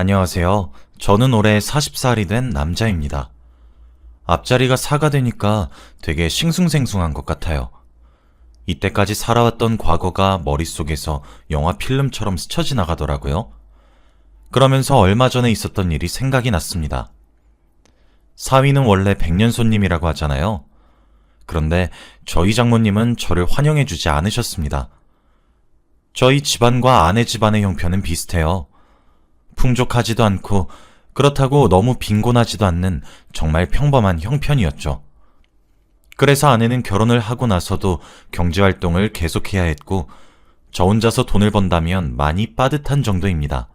안녕하세요. 저는 올해 40살이 된 남자입니다. 앞자리가 4가 되니까 되게 싱숭생숭한 것 같아요. 이때까지 살아왔던 과거가 머릿속에서 영화 필름처럼 스쳐 지나가더라고요. 그러면서 얼마 전에 있었던 일이 생각이 났습니다. 사위는 원래 백년손님이라고 하잖아요. 그런데 저희 장모님은 저를 환영해주지 않으셨습니다. 저희 집안과 아내 집안의 형편은 비슷해요. 풍족하지도 않고 그렇다고 너무 빈곤하지도 않는 정말 평범한 형편이었죠. 그래서 아내는 결혼을 하고 나서도 경제활동을 계속해야 했고 저 혼자서 돈을 번다면 많이 빠듯한 정도입니다.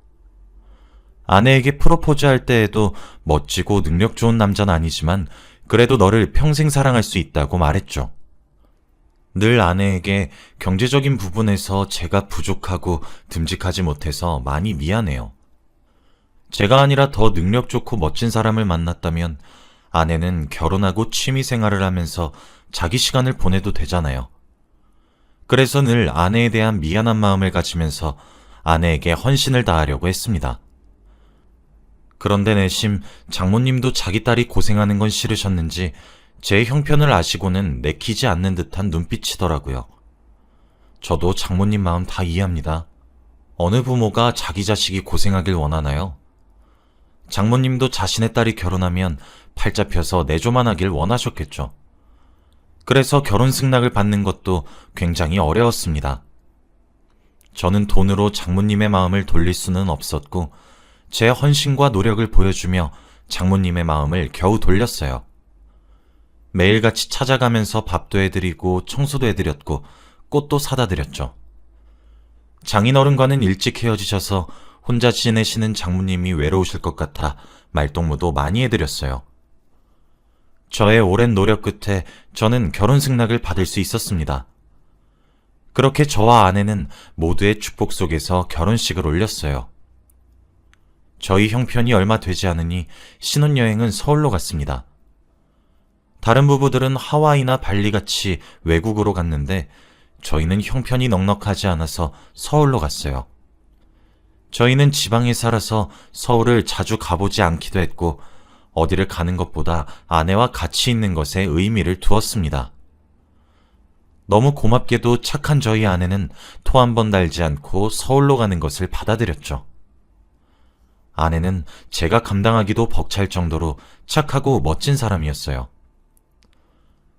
아내에게 프로포즈할 때에도 멋지고 능력 좋은 남자는 아니지만 그래도 너를 평생 사랑할 수 있다고 말했죠. 늘 아내에게 경제적인 부분에서 제가 부족하고 듬직하지 못해서 많이 미안해요. 제가 아니라 더 능력 좋고 멋진 사람을 만났다면 아내는 결혼하고 취미 생활을 하면서 자기 시간을 보내도 되잖아요. 그래서 늘 아내에 대한 미안한 마음을 가지면서 아내에게 헌신을 다하려고 했습니다. 그런데 내심 장모님도 자기 딸이 고생하는 건 싫으셨는지 제 형편을 아시고는 내키지 않는 듯한 눈빛이더라고요. 저도 장모님 마음 다 이해합니다. 어느 부모가 자기 자식이 고생하길 원하나요? 장모님도 자신의 딸이 결혼하면 팔자 펴서 내조만 하길 원하셨겠죠. 그래서 결혼 승낙을 받는 것도 굉장히 어려웠습니다. 저는 돈으로 장모님의 마음을 돌릴 수는 없었고 제 헌신과 노력을 보여주며 장모님의 마음을 겨우 돌렸어요. 매일같이 찾아가면서 밥도 해드리고 청소도 해드렸고 꽃도 사다 드렸죠. 장인어른과는 일찍 헤어지셔서 혼자 지내시는 장모님이 외로우실 것 같아 말동무도 많이 해드렸어요. 저의 오랜 노력 끝에 저는 결혼 승낙을 받을 수 있었습니다. 그렇게 저와 아내는 모두의 축복 속에서 결혼식을 올렸어요. 저희 형편이 얼마 되지 않으니 신혼여행은 서울로 갔습니다. 다른 부부들은 하와이나 발리같이 외국으로 갔는데 저희는 형편이 넉넉하지 않아서 서울로 갔어요. 저희는 지방에 살아서 서울을 자주 가보지 않기도 했고 어디를 가는 것보다 아내와 같이 있는 것에 의미를 두었습니다. 너무 고맙게도 착한 저희 아내는 토 한 번 달지 않고 서울로 가는 것을 받아들였죠. 아내는 제가 감당하기도 벅찰 정도로 착하고 멋진 사람이었어요.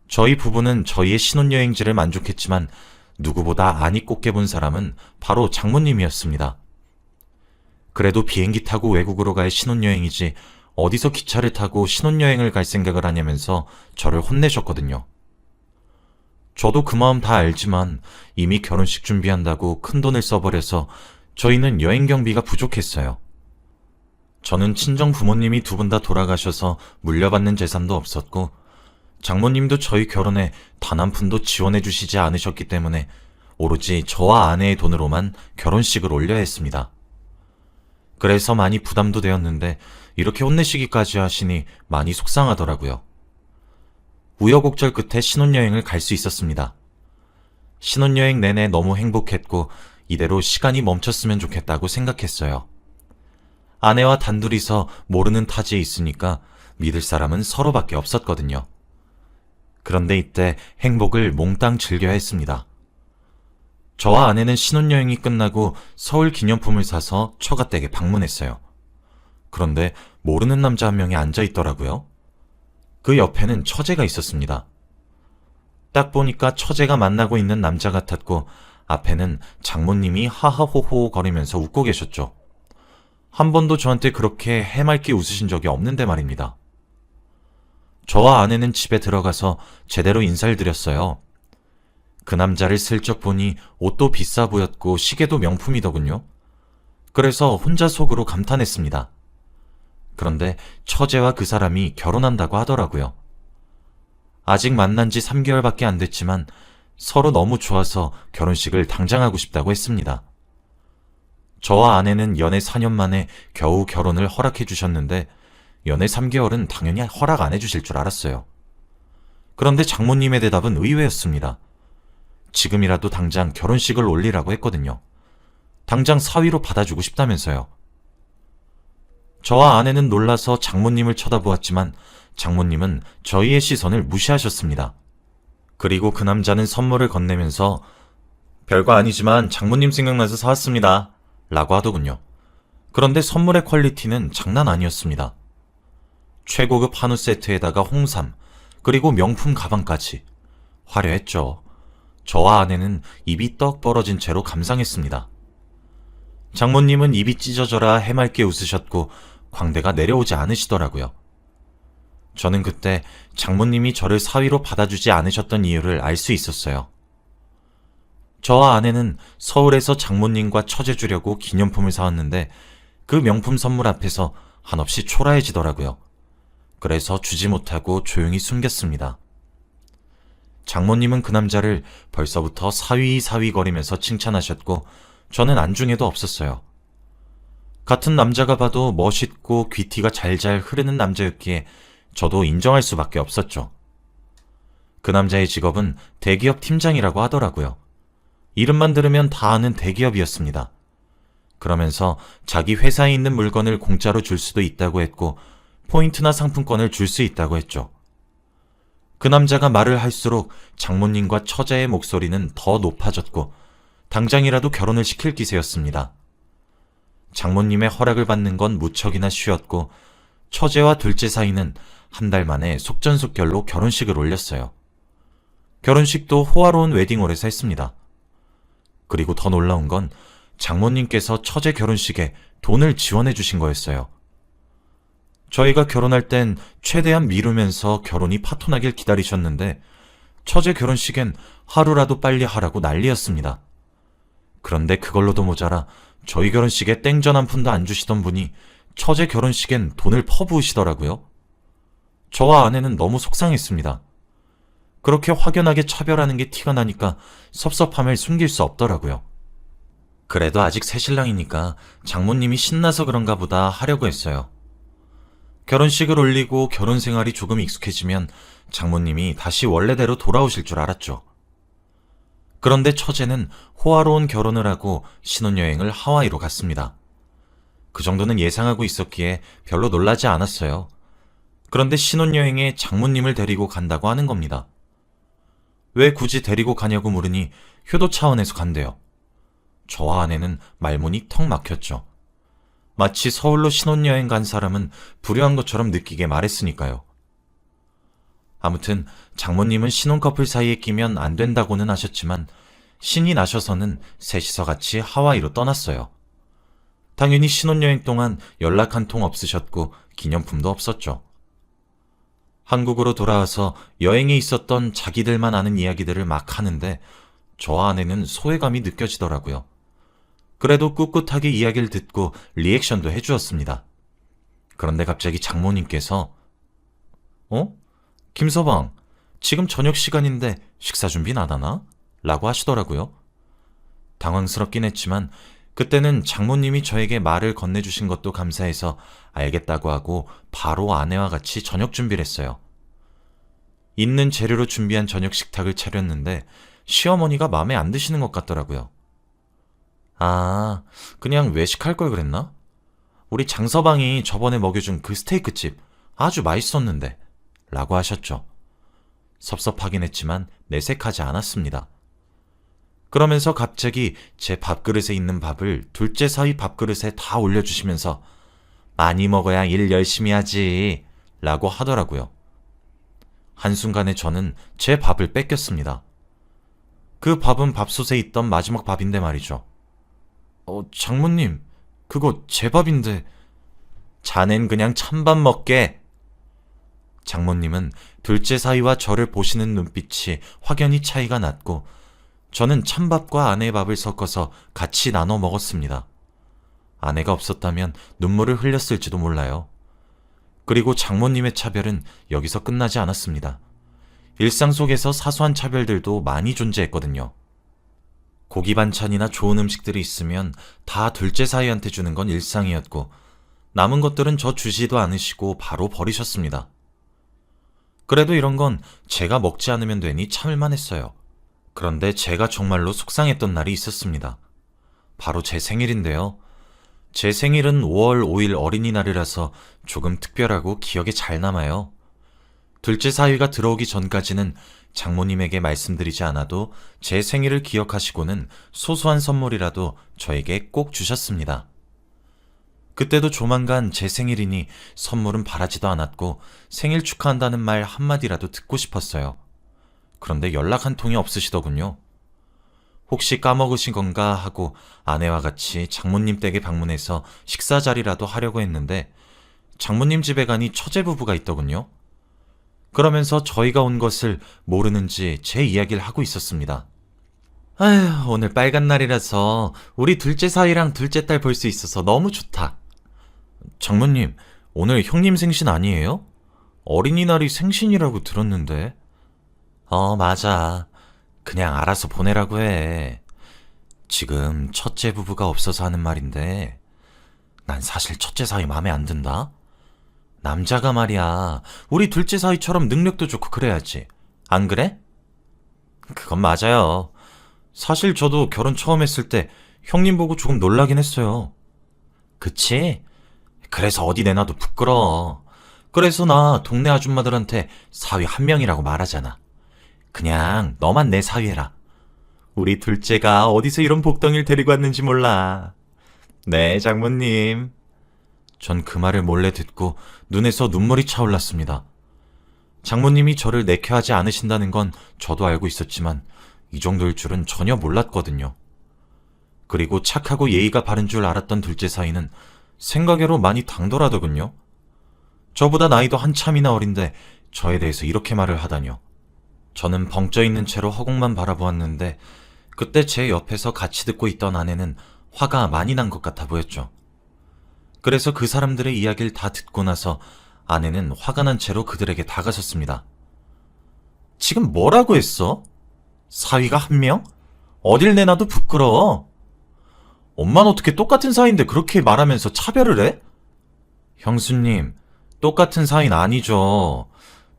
저희 부부는 저희의 신혼여행지를 만족했지만 누구보다 안이 꼽게 본 사람은 바로 장모님이었습니다. 그래도 비행기 타고 외국으로 갈 신혼여행이지 어디서 기차를 타고 신혼여행을 갈 생각을 하냐면서 저를 혼내셨거든요. 저도 그 마음 다 알지만 이미 결혼식 준비한다고 큰돈을 써버려서 저희는 여행 경비가 부족했어요. 저는 친정 부모님이 두 분 다 돌아가셔서 물려받는 재산도 없었고 장모님도 저희 결혼에 단 한 푼도 지원해 주시지 않으셨기 때문에 오로지 저와 아내의 돈으로만 결혼식을 올려야 했습니다. 그래서 많이 부담도 되었는데 이렇게 혼내시기까지 하시니 많이 속상하더라고요. 우여곡절 끝에 신혼여행을 갈 수 있었습니다. 신혼여행 내내 너무 행복했고 이대로 시간이 멈췄으면 좋겠다고 생각했어요. 아내와 단둘이서 모르는 타지에 있으니까 믿을 사람은 서로밖에 없었거든요. 그런데 이때 행복을 몽땅 즐겨야 했습니다. 저와 아내는 신혼여행이 끝나고 서울 기념품을 사서 처갓댁에 방문했어요. 그런데 모르는 남자 한 명이 앉아 있더라고요. 그 옆에는 처제가 있었습니다. 딱 보니까 처제가 만나고 있는 남자 같았고 앞에는 장모님이 하하호호 거리면서 웃고 계셨죠. 한 번도 저한테 그렇게 해맑게 웃으신 적이 없는데 말입니다. 저와 아내는 집에 들어가서 제대로 인사를 드렸어요. 그 남자를 슬쩍 보니 옷도 비싸 보였고 시계도 명품이더군요. 그래서 혼자 속으로 감탄했습니다. 그런데 처제와 그 사람이 결혼한다고 하더라고요. 아직 만난 지 3개월밖에 안 됐지만 서로 너무 좋아서 결혼식을 당장 하고 싶다고 했습니다. 저와 아내는 연애 4년 만에 겨우 결혼을 허락해 주셨는데 연애 3개월은 당연히 허락 안 해주실 줄 알았어요. 그런데 장모님의 대답은 의외였습니다. 지금이라도 당장 결혼식을 올리라고 했거든요. 당장 사위로 받아주고 싶다면서요. 저와 아내는 놀라서 장모님을 쳐다보았지만 장모님은 저희의 시선을 무시하셨습니다. 그리고 그 남자는 선물을 건네면서 별거 아니지만 장모님 생각나서 사왔습니다. 라고 하더군요. 그런데 선물의 퀄리티는 장난 아니었습니다. 최고급 한우 세트에다가 홍삼, 그리고 명품 가방까지. 화려했죠. 저와 아내는 입이 떡 벌어진 채로 감상했습니다. 장모님은 입이 찢어져라 해맑게 웃으셨고 광대가 내려오지 않으시더라고요. 저는 그때 장모님이 저를 사위로 받아주지 않으셨던 이유를 알 수 있었어요. 저와 아내는 서울에서 장모님과 처제 주려고 기념품을 사왔는데 그 명품 선물 앞에서 한없이 초라해지더라고요. 그래서 주지 못하고 조용히 숨겼습니다. 장모님은 그 남자를 벌써부터 사위사위 거리면서 칭찬하셨고 저는 안중에도 없었어요. 같은 남자가 봐도 멋있고 귀티가 잘잘 흐르는 남자였기에 저도 인정할 수밖에 없었죠. 그 남자의 직업은 대기업 팀장이라고 하더라고요. 이름만 들으면 다 아는 대기업이었습니다. 그러면서 자기 회사에 있는 물건을 공짜로 줄 수도 있다고 했고 포인트나 상품권을 줄 수 있다고 했죠. 그 남자가 말을 할수록 장모님과 처제의 목소리는 더 높아졌고 당장이라도 결혼을 시킬 기세였습니다. 장모님의 허락을 받는 건 무척이나 쉬웠고 처제와 둘째 사이는 한 달 만에 속전속결로 결혼식을 올렸어요. 결혼식도 호화로운 웨딩홀에서 했습니다. 그리고 더 놀라운 건 장모님께서 처제 결혼식에 돈을 지원해 주신 거였어요. 저희가 결혼할 땐 최대한 미루면서 결혼이 파토나길 기다리셨는데 처제 결혼식엔 하루라도 빨리 하라고 난리였습니다. 그런데 그걸로도 모자라 저희 결혼식에 땡전 한 푼도 안 주시던 분이 처제 결혼식엔 돈을 퍼부으시더라고요. 저와 아내는 너무 속상했습니다. 그렇게 확연하게 차별하는 게 티가 나니까 섭섭함을 숨길 수 없더라고요. 그래도 아직 새신랑이니까 장모님이 신나서 그런가 보다 하려고 했어요. 결혼식을 올리고 결혼 생활이 조금 익숙해지면 장모님이 다시 원래대로 돌아오실 줄 알았죠. 그런데 처제는 호화로운 결혼을 하고 신혼여행을 하와이로 갔습니다. 그 정도는 예상하고 있었기에 별로 놀라지 않았어요. 그런데 신혼여행에 장모님을 데리고 간다고 하는 겁니다. 왜 굳이 데리고 가냐고 물으니 효도 차원에서 간대요. 저와 아내는 말문이 턱 막혔죠. 마치 서울로 신혼여행 간 사람은 불효한 것처럼 느끼게 말했으니까요. 아무튼 장모님은 신혼커플 사이에 끼면 안 된다고는 하셨지만 신이 나셔서는 셋이서 같이 하와이로 떠났어요. 당연히 신혼여행 동안 연락 한 통 없으셨고 기념품도 없었죠. 한국으로 돌아와서 여행에 있었던 자기들만 아는 이야기들을 막 하는데 저와 아내는 소외감이 느껴지더라고요. 그래도 꿋꿋하게 이야기를 듣고 리액션도 해주었습니다. 그런데 갑자기 장모님께서 김서방, 지금 저녁 시간인데 식사 준비는 안 하나? 라고 하시더라고요. 당황스럽긴 했지만 그때는 장모님이 저에게 말을 건네주신 것도 감사해서 알겠다고 하고 바로 아내와 같이 저녁 준비를 했어요. 있는 재료로 준비한 저녁 식탁을 차렸는데 시어머니가 마음에 안 드시는 것 같더라고요. 아, 그냥 외식할 걸 그랬나? 우리 장서방이 저번에 먹여준 그 스테이크집 아주 맛있었는데 라고 하셨죠. 섭섭하긴 했지만 내색하지 않았습니다. 그러면서 갑자기 제 밥그릇에 있는 밥을 둘째 사위 밥그릇에 다 올려주시면서 많이 먹어야 일 열심히 하지 라고 하더라고요. 한순간에 저는 제 밥을 뺏겼습니다. 그 밥은 밥솥에 있던 마지막 밥인데 말이죠. 장모님, 그거 제 밥인데. 자넨 그냥 찬밥 먹게. 장모님은 둘째 사위와 저를 보시는 눈빛이 확연히 차이가 났고 저는 찬밥과 아내의 밥을 섞어서 같이 나눠 먹었습니다. 아내가 없었다면 눈물을 흘렸을지도 몰라요. 그리고 장모님의 차별은 여기서 끝나지 않았습니다. 일상 속에서 사소한 차별들도 많이 존재했거든요. 고기 반찬이나 좋은 음식들이 있으면 다 둘째 사위한테 주는 건 일상이었고 남은 것들은 저 주지도 않으시고 바로 버리셨습니다. 그래도 이런 건 제가 먹지 않으면 되니 참을만 했어요. 그런데 제가 정말로 속상했던 날이 있었습니다. 바로 제 생일인데요. 제 생일은 5월 5일 어린이날이라서 조금 특별하고 기억에 잘 남아요. 둘째 사위가 들어오기 전까지는 장모님에게 말씀드리지 않아도 제 생일을 기억하시고는 소소한 선물이라도 저에게 꼭 주셨습니다. 그때도 조만간 제 생일이니 선물은 바라지도 않았고 생일 축하한다는 말 한마디라도 듣고 싶었어요. 그런데 연락 한 통이 없으시더군요. 혹시 까먹으신 건가 하고 아내와 같이 장모님 댁에 방문해서 식사 자리라도 하려고 했는데 장모님 집에 가니 처제 부부가 있더군요. 그러면서 저희가 온 것을 모르는지 제 이야기를 하고 있었습니다. 아휴, 오늘 빨간 날이라서 우리 둘째 사위랑 둘째 딸 볼 수 있어서 너무 좋다. 장모님, 오늘 형님 생신 아니에요? 어린이날이 생신이라고 들었는데. 맞아. 그냥 알아서 보내라고 해. 지금 첫째 부부가 없어서 하는 말인데 난 사실 첫째 사위 마음에 안 든다. 남자가 말이야, 우리 둘째 사위처럼 능력도 좋고 그래야지. 안 그래? 그건 맞아요. 사실 저도 결혼 처음 했을 때 형님 보고 조금 놀라긴 했어요. 그치? 그래서 어디 내놔도 부끄러워. 그래서 나 동네 아줌마들한테 사위 한 명이라고 말하잖아. 그냥 너만 내 사위해라. 우리 둘째가 어디서 이런 복덩이를 데리고 왔는지 몰라. 네, 장모님. 전 그 말을 몰래 듣고 눈에서 눈물이 차올랐습니다. 장모님이 저를 내켜하지 않으신다는 건 저도 알고 있었지만 이 정도일 줄은 전혀 몰랐거든요. 그리고 착하고 예의가 바른 줄 알았던 둘째 사위는 생각외로 많이 당돌하더군요. 저보다 나이도 한참이나 어린데 저에 대해서 이렇게 말을 하다뇨. 저는 벙쪄 있는 채로 허공만 바라보았는데 그때 제 옆에서 같이 듣고 있던 아내는 화가 많이 난 것 같아 보였죠. 그래서 그 사람들의 이야기를 다 듣고 나서 아내는 화가 난 채로 그들에게 다가섰습니다. 지금 뭐라고 했어? 사위가 한 명? 어딜 내놔도 부끄러워. 엄마는 어떻게 똑같은 사이인데 그렇게 말하면서 차별을 해? 형수님, 똑같은 사이는 아니죠.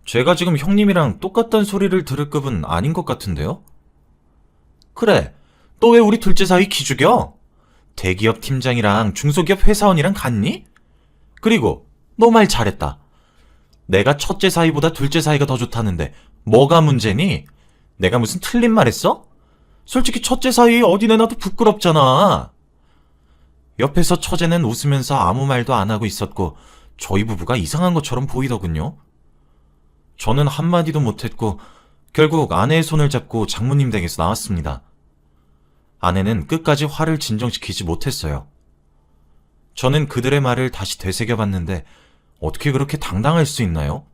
제가 지금 형님이랑 똑같다는 소리를 들을 급은 아닌 것 같은데요? 그래, 또 왜 우리 둘째 사위 기죽여? 대기업 팀장이랑 중소기업 회사원이랑 같니? 그리고 너 말 잘했다. 내가 첫째 사위보다 둘째 사위가 더 좋다는데 뭐가 문제니? 내가 무슨 틀린 말 했어? 솔직히 첫째 사위 어디 내놔도 부끄럽잖아. 옆에서 처제는 웃으면서 아무 말도 안 하고 있었고 저희 부부가 이상한 것처럼 보이더군요. 저는 한마디도 못했고 결국 아내의 손을 잡고 장모님 댁에서 나왔습니다. 아내는 끝까지 화를 진정시키지 못했어요. 저는 그들의 말을 다시 되새겨봤는데 어떻게 그렇게 당당할 수 있나요?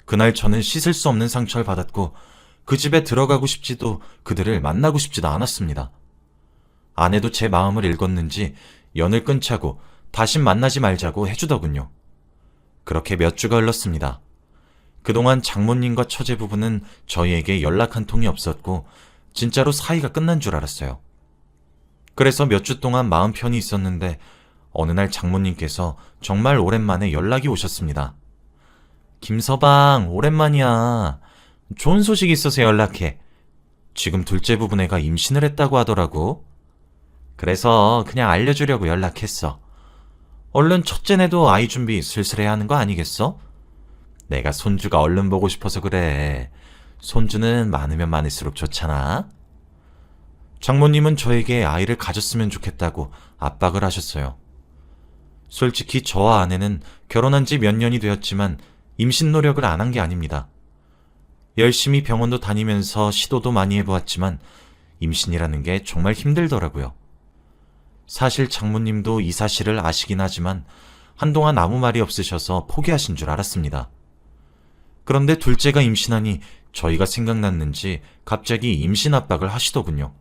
그날 저는 씻을 수 없는 상처를 받았고 그 집에 들어가고 싶지도 그들을 만나고 싶지도 않았습니다. 아내도 제 마음을 읽었는지 연을 끊자고 다신 만나지 말자고 해주더군요. 그렇게 몇 주가 흘렀습니다. 그동안 장모님과 처제 부부는 저희에게 연락 한 통이 없었고 진짜로 사이가 끝난 줄 알았어요. 그래서 몇 주 동안 마음 편히 있었는데 어느 날 장모님께서 정말 오랜만에 연락이 오셨습니다. 김서방, 오랜만이야. 좋은 소식 있어서 연락해. 지금 둘째 부부네가 임신을 했다고 하더라고. 그래서 그냥 알려주려고 연락했어. 얼른 첫째네도 아이 준비 슬슬 해야 하는 거 아니겠어? 내가 손주가 얼른 보고 싶어서 그래. 손주는 많으면 많을수록 좋잖아. 장모님은 저에게 아이를 가졌으면 좋겠다고 압박을 하셨어요. 솔직히 저와 아내는 결혼한 지 몇 년이 되었지만 임신 노력을 안 한 게 아닙니다. 열심히 병원도 다니면서 시도도 많이 해보았지만 임신이라는 게 정말 힘들더라고요. 사실 장모님도 이 사실을 아시긴 하지만 한동안 아무 말이 없으셔서 포기하신 줄 알았습니다. 그런데 둘째가 임신하니 저희가 생각났는지 갑자기 임신 압박을 하시더군요.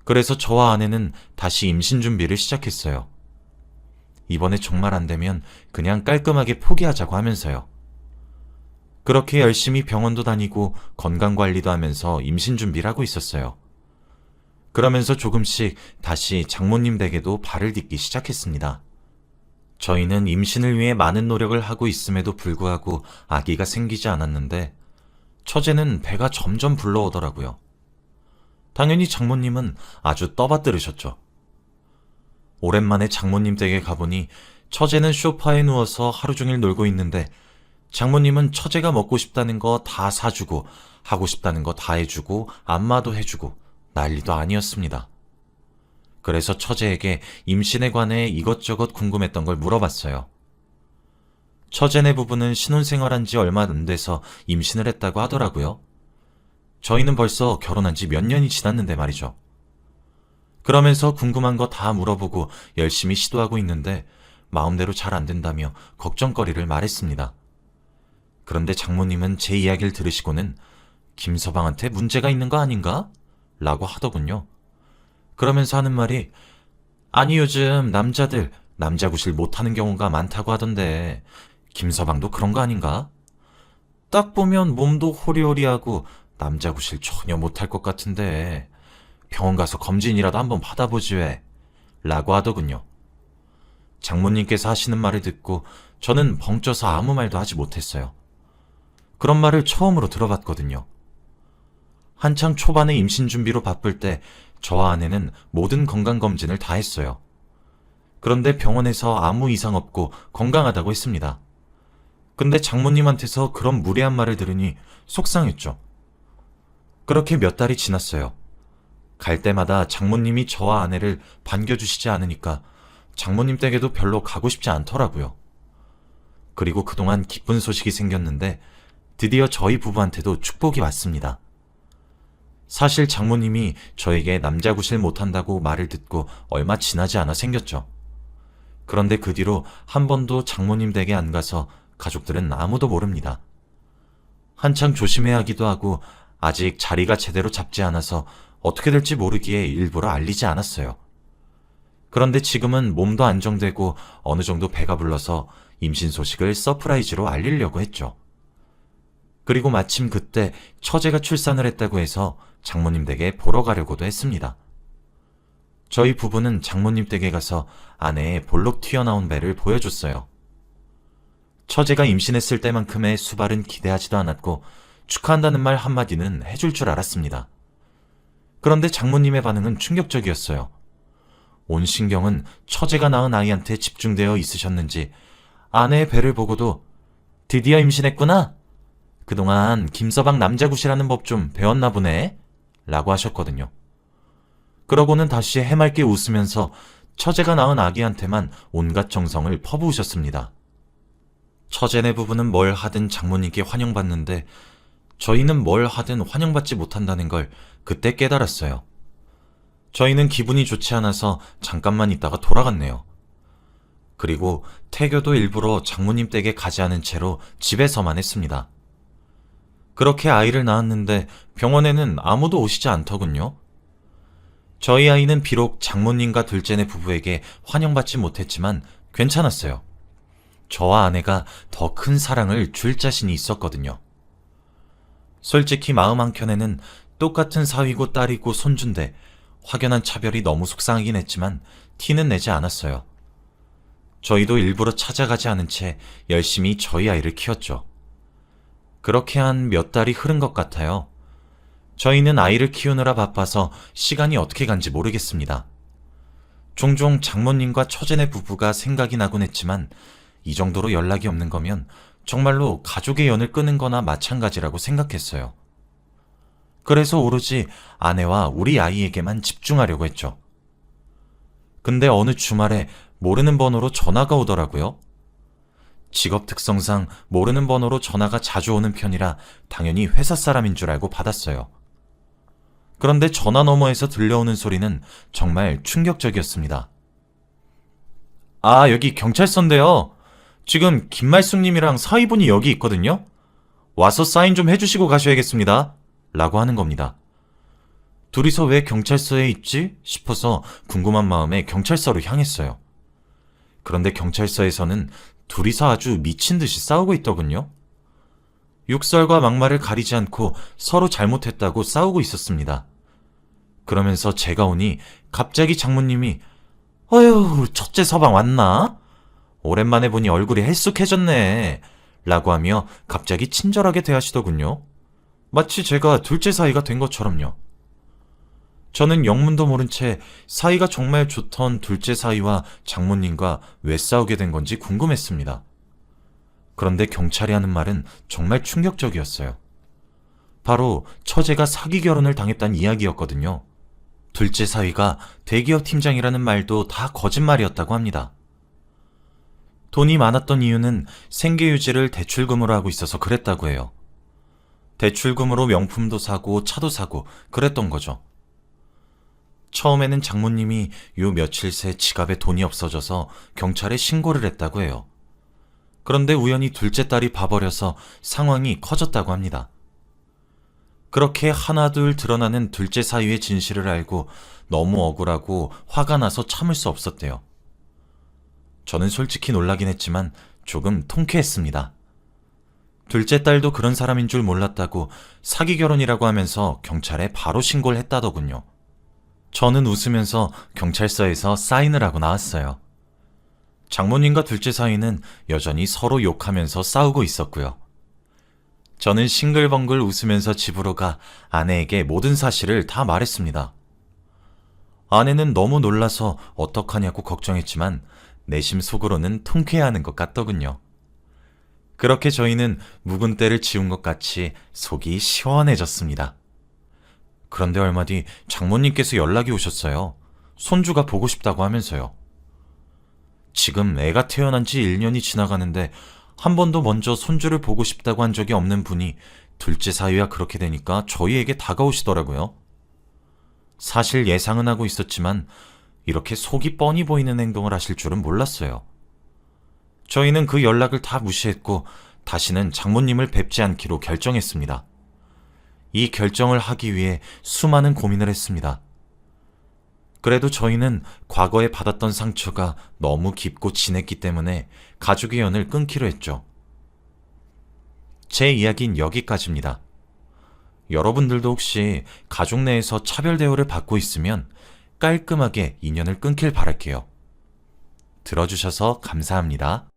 그래서 저와 아내는 다시 임신 준비를 시작했어요. 이번에 정말 안 되면 그냥 깔끔하게 포기하자고 하면서요. 그렇게 열심히 병원도 다니고 건강관리도 하면서 임신 준비를 하고 있었어요. 그러면서 조금씩 다시 장모님 댁에도 발을 딛기 시작했습니다. 저희는 임신을 위해 많은 노력을 하고 있음에도 불구하고 아기가 생기지 않았는데 처제는 배가 점점 불러오더라고요. 당연히 장모님은 아주 떠받들으셨죠. 오랜만에 장모님 댁에 가보니 처제는 소파에 누워서 하루 종일 놀고 있는데 장모님은 처제가 먹고 싶다는 거 다 사주고 하고 싶다는 거 다 해주고 안마도 해주고 난리도 아니었습니다. 그래서 처제에게 임신에 관해 이것저것 궁금했던 걸 물어봤어요. 처제네 부부는 신혼생활한 지 얼마 안 돼서 임신을 했다고 하더라고요. 저희는 벌써 결혼한 지 몇 년이 지났는데 말이죠. 그러면서 궁금한 거 다 물어보고 열심히 시도하고 있는데 마음대로 잘 안 된다며 걱정거리를 말했습니다. 그런데 장모님은 제 이야기를 들으시고는 김서방한테 문제가 있는 거 아닌가? 라고 하더군요. 그러면서 하는 말이 아니 요즘 남자들 남자 구실 못하는 경우가 많다고 하던데 김서방도 그런 거 아닌가? 딱 보면 몸도 호리호리하고 남자 구실 전혀 못할 것 같은데 병원 가서 검진이라도 한번 받아보지 왜? 라고 하더군요. 장모님께서 하시는 말을 듣고 저는 벙쪄서 아무 말도 하지 못했어요. 그런 말을 처음으로 들어봤거든요. 한창 초반에 임신 준비로 바쁠 때 저와 아내는 모든 건강검진을 다 했어요. 그런데 병원에서 아무 이상 없고 건강하다고 했습니다. 근데 장모님한테서 그런 무례한 말을 들으니 속상했죠. 그렇게 몇 달이 지났어요. 갈 때마다 장모님이 저와 아내를 반겨주시지 않으니까 장모님 댁에도 별로 가고 싶지 않더라고요. 그리고 그동안 기쁜 소식이 생겼는데 드디어 저희 부부한테도 축복이 왔습니다. 사실 장모님이 저에게 남자 구실 못한다고 말을 듣고 얼마 지나지 않아 생겼죠. 그런데 그 뒤로 한 번도 장모님 댁에 안 가서 가족들은 아무도 모릅니다. 한창 조심해야 하기도 하고 아직 자리가 제대로 잡지 않아서 어떻게 될지 모르기에 일부러 알리지 않았어요. 그런데 지금은 몸도 안정되고 어느 정도 배가 불러서 임신 소식을 서프라이즈로 알리려고 했죠. 그리고 마침 그때 처제가 출산을 했다고 해서 장모님 댁에 보러 가려고도 했습니다. 저희 부부는 장모님 댁에 가서 아내의 볼록 튀어나온 배를 보여줬어요. 처제가 임신했을 때만큼의 수발은 기대하지도 않았고 축하한다는 말 한마디는 해줄 줄 알았습니다. 그런데 장모님의 반응은 충격적이었어요. 온 신경은 처제가 낳은 아이한테 집중되어 있으셨는지 아내의 배를 보고도 드디어 임신했구나? 그동안 김서방 남자굿이라는 법 좀 배웠나 보네? 라고 하셨거든요. 그러고는 다시 해맑게 웃으면서 처제가 낳은 아기한테만 온갖 정성을 퍼부으셨습니다. 처제네 부부는 뭘 하든 장모님께 환영받는데 저희는 뭘 하든 환영받지 못한다는 걸 그때 깨달았어요. 저희는 기분이 좋지 않아서 잠깐만 있다가 돌아갔네요. 그리고 태교도 일부러 장모님 댁에 가지 않은 채로 집에서만 했습니다. 그렇게 아이를 낳았는데 병원에는 아무도 오시지 않더군요. 저희 아이는 비록 장모님과 둘째네 부부에게 환영받지 못했지만 괜찮았어요. 저와 아내가 더 큰 사랑을 줄 자신이 있었거든요. 솔직히 마음 한켠에는 똑같은 사위고 딸이고 손주인데 확연한 차별이 너무 속상하긴 했지만 티는 내지 않았어요. 저희도 일부러 찾아가지 않은 채 열심히 저희 아이를 키웠죠. 그렇게 한 몇 달이 흐른 것 같아요. 저희는 아이를 키우느라 바빠서 시간이 어떻게 간지 모르겠습니다. 종종 장모님과 처제네 부부가 생각이 나곤 했지만 이 정도로 연락이 없는 거면 정말로 가족의 연을 끊은 거나 마찬가지라고 생각했어요. 그래서 오로지 아내와 우리 아이에게만 집중하려고 했죠. 근데 어느 주말에 모르는 번호로 전화가 오더라고요. 직업 특성상 모르는 번호로 전화가 자주 오는 편이라 당연히 회사 사람인 줄 알고 받았어요. 그런데 전화 너머에서 들려오는 소리는 정말 충격적이었습니다. 아, 여기 경찰서인데요. 지금 김말숙님이랑 사위분이 여기 있거든요. 와서 사인 좀 해주시고 가셔야겠습니다. 라고 하는 겁니다. 둘이서 왜 경찰서에 있지? 싶어서 궁금한 마음에 경찰서로 향했어요. 그런데 경찰서에서는 둘이서 아주 미친 듯이 싸우고 있더군요. 욕설과 막말을 가리지 않고 서로 잘못했다고 싸우고 있었습니다. 그러면서 제가 오니 갑자기 장모님이 어휴, 첫째 서방 왔나? 오랜만에 보니 얼굴이 헬쑥해졌네. 라고 하며 갑자기 친절하게 대하시더군요. 마치 제가 둘째 사이가 된 것처럼요. 저는 영문도 모른 채 사이가 정말 좋던 둘째 사위와 장모님과 왜 싸우게 된 건지 궁금했습니다. 그런데 경찰이 하는 말은 정말 충격적이었어요. 바로 처제가 사기 결혼을 당했다는 이야기였거든요. 둘째 사위가 대기업 팀장이라는 말도 다 거짓말이었다고 합니다. 돈이 많았던 이유는 생계 유지를 대출금으로 하고 있어서 그랬다고 해요. 대출금으로 명품도 사고 차도 사고 그랬던 거죠. 처음에는 장모님이 요 며칠 새 지갑에 돈이 없어져서 경찰에 신고를 했다고 해요. 그런데 우연히 둘째 딸이 봐버려서 상황이 커졌다고 합니다. 그렇게 하나둘 드러나는 둘째 사위의 진실을 알고 너무 억울하고 화가 나서 참을 수 없었대요. 저는 솔직히 놀라긴 했지만 조금 통쾌했습니다. 둘째 딸도 그런 사람인 줄 몰랐다고 사기 결혼이라고 하면서 경찰에 바로 신고를 했다더군요. 저는 웃으면서 경찰서에서 사인을 하고 나왔어요. 장모님과 둘째 사위는 여전히 서로 욕하면서 싸우고 있었고요. 저는 싱글벙글 웃으면서 집으로 가 아내에게 모든 사실을 다 말했습니다. 아내는 너무 놀라서 어떡하냐고 걱정했지만 내심 속으로는 통쾌해하는 것 같더군요. 그렇게 저희는 묵은 때를 지운 것 같이 속이 시원해졌습니다. 그런데 얼마 뒤 장모님께서 연락이 오셨어요. 손주가 보고 싶다고 하면서요. 지금 애가 태어난 지 1년이 지나가는데 한 번도 먼저 손주를 보고 싶다고 한 적이 없는 분이 둘째 사위와 그렇게 되니까 저희에게 다가오시더라고요. 사실 예상은 하고 있었지만 이렇게 속이 뻔히 보이는 행동을 하실 줄은 몰랐어요. 저희는 그 연락을 다 무시했고 다시는 장모님을 뵙지 않기로 결정했습니다. 이 결정을 하기 위해 수많은 고민을 했습니다. 그래도 저희는 과거에 받았던 상처가 너무 깊고 진했기 때문에 가족의 연을 끊기로 했죠. 제 이야기는 여기까지입니다. 여러분들도 혹시 가족 내에서 차별 대우를 받고 있으면 깔끔하게 인연을 끊길 바랄게요. 들어주셔서 감사합니다.